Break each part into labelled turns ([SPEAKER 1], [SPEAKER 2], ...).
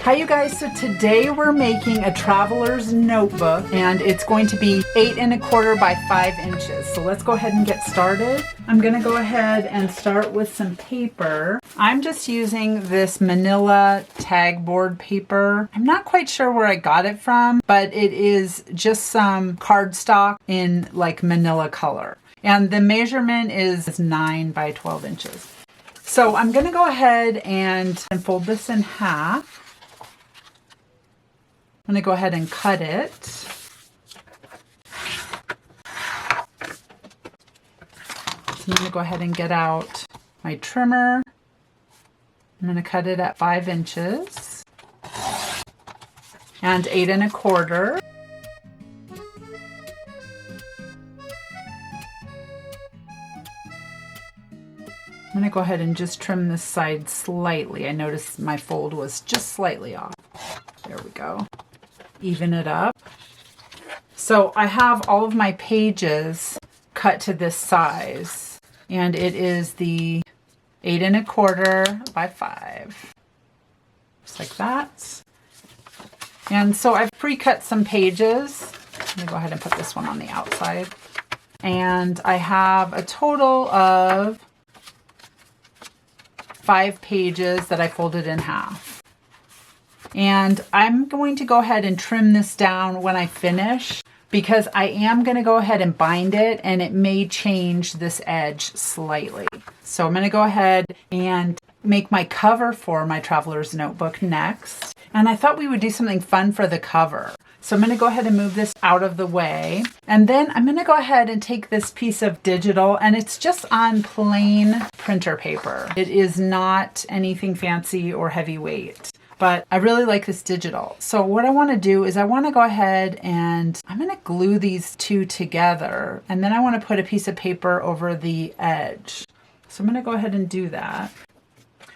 [SPEAKER 1] Hi you guys, so today we're making a traveler's notebook and it's going to be 8 1/4 by 5 inches. So let's go ahead and get started. I'm gonna go ahead and start with some paper. I'm just using this manila tag board paper. I'm not quite sure where I got it from, but it is just some cardstock in like manila color. And the measurement is 9 by 12 inches. So I'm gonna go ahead and fold this in half. I'm going to go ahead and cut it. So I'm going to go ahead and get out my trimmer. I'm going to cut it at 5 inches and 8 1/4. I'm going to go ahead and just trim this side slightly. I noticed my fold was just slightly off. There we go. Even it up. So I have all of my pages cut to this size, and it is the 8 1/4 by 5, just like that. And so I've pre-cut some pages. I'm gonna go ahead and put this one on the outside, and I have a total of 5 pages that I folded in half. And I'm going to go ahead and trim this down when I finish because I am going to go ahead and bind it and it may change this edge slightly. So I'm going to go ahead and make my cover for my traveler's notebook next. And I thought we would do something fun for the cover. So I'm going to go ahead and move this out of the way. And then I'm going to go ahead and take this piece of digital, and it's just on plain printer paper. It is not anything fancy or heavyweight. But I really like this digital. So what I want to do is I want to go ahead and I'm going to glue these two together. And then I want to put a piece of paper over the edge. So I'm going to go ahead and do that.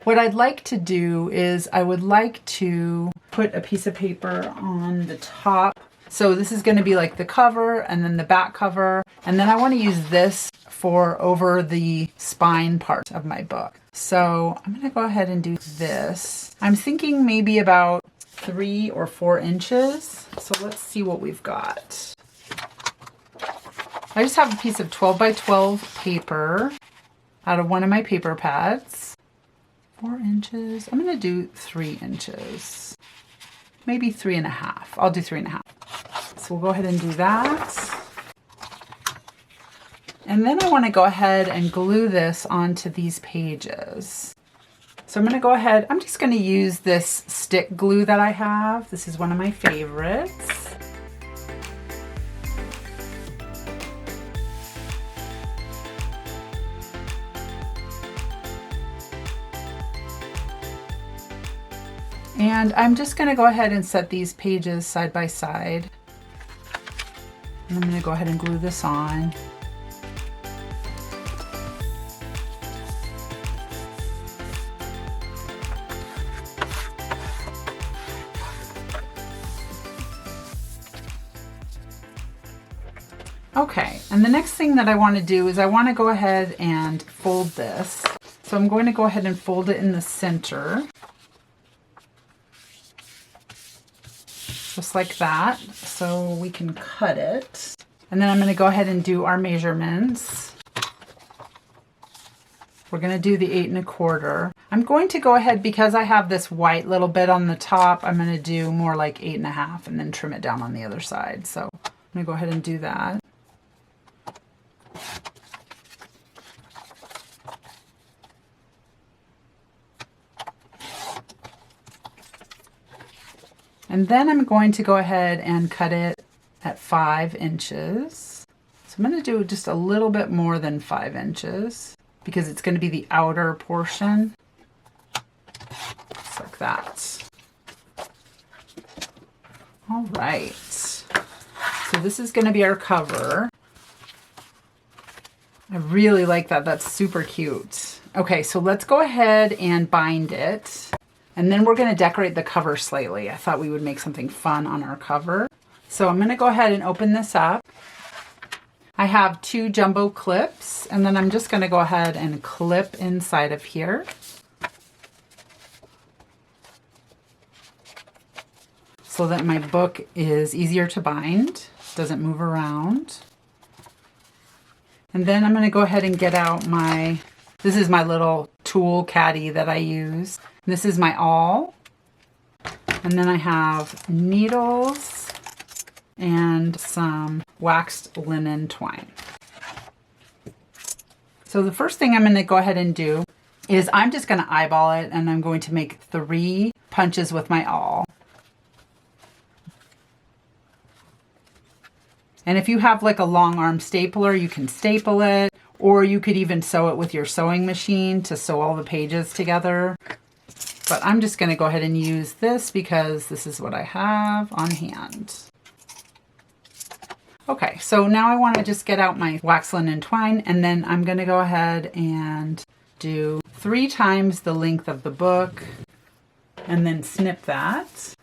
[SPEAKER 1] What I'd like to do is I would like to put a piece of paper on the top. So this is going to be like the cover and then the back cover. And then I want to use this for over the spine part of my book. So I'm going to go ahead and do this. I'm thinking maybe about 3 or 4 inches. So let's see what we've got. I just have a piece of 12 by 12 paper out of one of my paper pads. 4 inches. I'm going to do 3 inches. Maybe 3 1/2. I'll do 3 1/2. So we'll go ahead and do that. And then I want to go ahead and glue this onto these pages. So I'm going to go ahead, I'm just going to use this stick glue that I have. This is one of my favorites. And I'm just going to go ahead and set these pages side by side. And I'm going to go ahead and glue this on. Okay, and the next thing that I want to do is I want to go ahead and fold this. So I'm going to go ahead and fold it in the center. Just like that, so we can cut it. And then I'm going to go ahead and do our measurements. We're going to do the 8 1/4. I'm going to go ahead, because I have this white little bit on the top, I'm going to do more like 8 1/2 and then trim it down on the other side. So I'm going to go ahead and do that. And then I'm going to go ahead and cut it at 5 inches. So I'm going to do just a little bit more than 5 inches because it's going to be the outer portion. Just like that. All right. So this is going to be our cover. I really like that. That's super cute. Okay, so let's go ahead and bind it. And then we're going to decorate the cover slightly. I thought we would make something fun on our cover. So I'm going to go ahead and open this up. I have 2 jumbo clips, and then I'm just going to go ahead and clip inside of here. so that my book is easier to bind, doesn't move around. And then I'm going to go ahead and get out this is my little tool caddy that I use. This is my awl. And then I have needles and some waxed linen twine. So the first thing I'm going to go ahead and do is I'm just going to eyeball it, and I'm going to make 3 punches with my awl. And if you have like a long arm stapler, you can staple it, or you could even sew it with your sewing machine to sew all the pages together. But I'm just going to go ahead and use this because this is what I have on hand. Okay, so now I want to just get out my wax linen twine, and then I'm going to go ahead and do 3 times the length of the book and then snip that.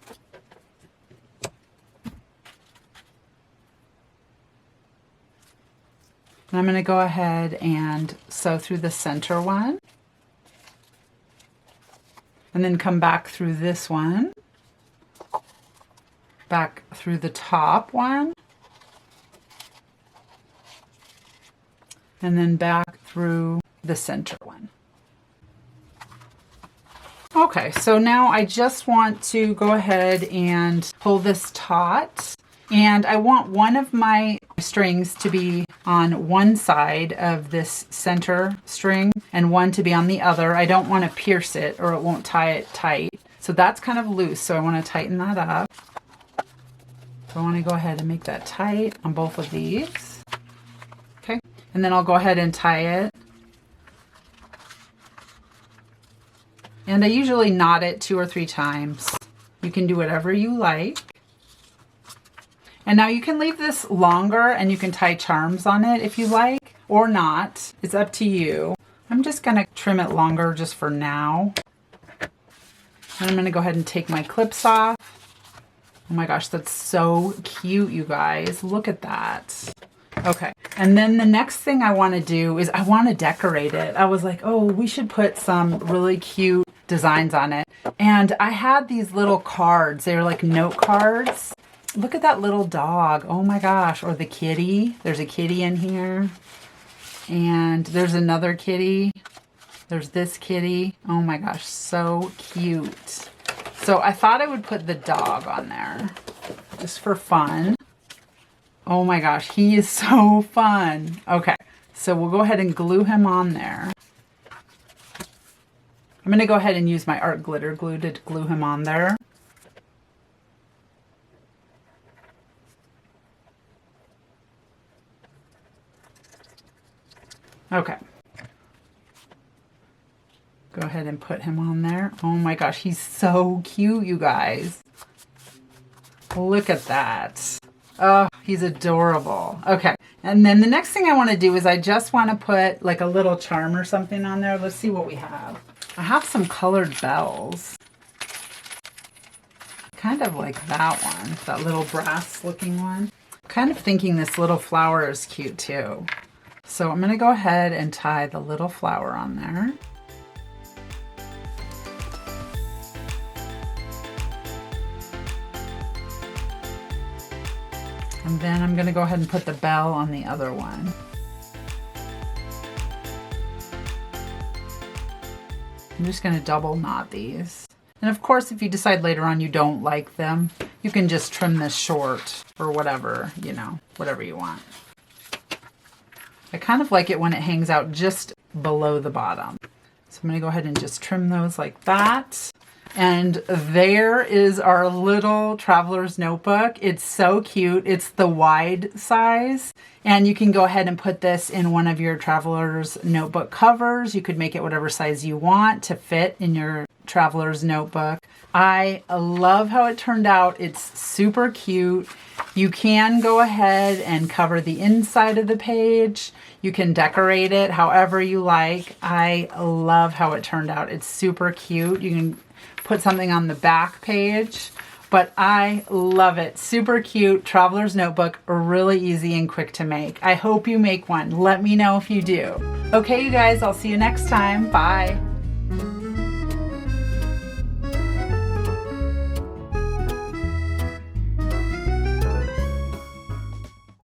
[SPEAKER 1] And I'm going to go ahead and sew through the center one. And then come back through this one. Back through the top one. And then back through the center one. Okay, so now I just want to go ahead and pull this taut. And I want one of my strings to be on one side of this center string and one to be on the other. I don't want to pierce it or it won't tie it tight. So that's kind of loose, so I want to tighten that up. So I want to go ahead and make that tight on both of these. Okay, and then I'll go ahead and tie it. And I usually knot it 2 or 3 times. You can do whatever you like. And now you can leave this longer and you can tie charms on it if you like, or not. It's up to you. I'm just going to trim it longer just for now. And I'm going to go ahead and take my clips off. Oh my gosh, that's so cute, you guys. Look at that. Okay, and then the next thing I want to do is I want to decorate it. I was like, oh, we should put some really cute designs on it. And I had these little cards. They were like note cards. Look at that little dog. Oh my gosh. Or the kitty. There's a kitty in here. And there's another kitty. There's this kitty. Oh my gosh. So cute. So I thought I would put the dog on there just for fun. Oh my gosh. He is so fun. Okay. So we'll go ahead and glue him on there. I'm going to go ahead and use my art glitter glue to glue him on there. Okay. Go ahead and put him on there. Oh my gosh, he's so cute, you guys. Look at that. Oh, he's adorable. Okay, and then the next thing I want to do is I just want to put like a little charm or something on there. Let's see what we have. I have some colored bells. Kind of like that one, that little brass looking one. Kind of thinking this little flower is cute too. So I'm going to go ahead and tie the little flower on there. And then I'm going to go ahead and put the bell on the other one. I'm just going to double knot these. And of course, if you decide later on you don't like them, you can just trim this short or whatever, you know, whatever you want. I kind of like it when it hangs out just below the bottom. So I'm going to go ahead and just trim those like that. And there is our little traveler's notebook. It's so cute. It's the wide size. And you can go ahead and put this in one of your traveler's notebook covers. You could make it whatever size you want to fit in your traveler's notebook. I love how it turned out. It's super cute. You can go ahead and cover the inside of the page. You can decorate it however you like. I love how it turned out. It's super cute. You can put something on the back page, but I love it. Super cute traveler's notebook, really easy and quick to make. I hope you make one. Let me know if you do. Okay, you guys, I'll see you next time. Bye.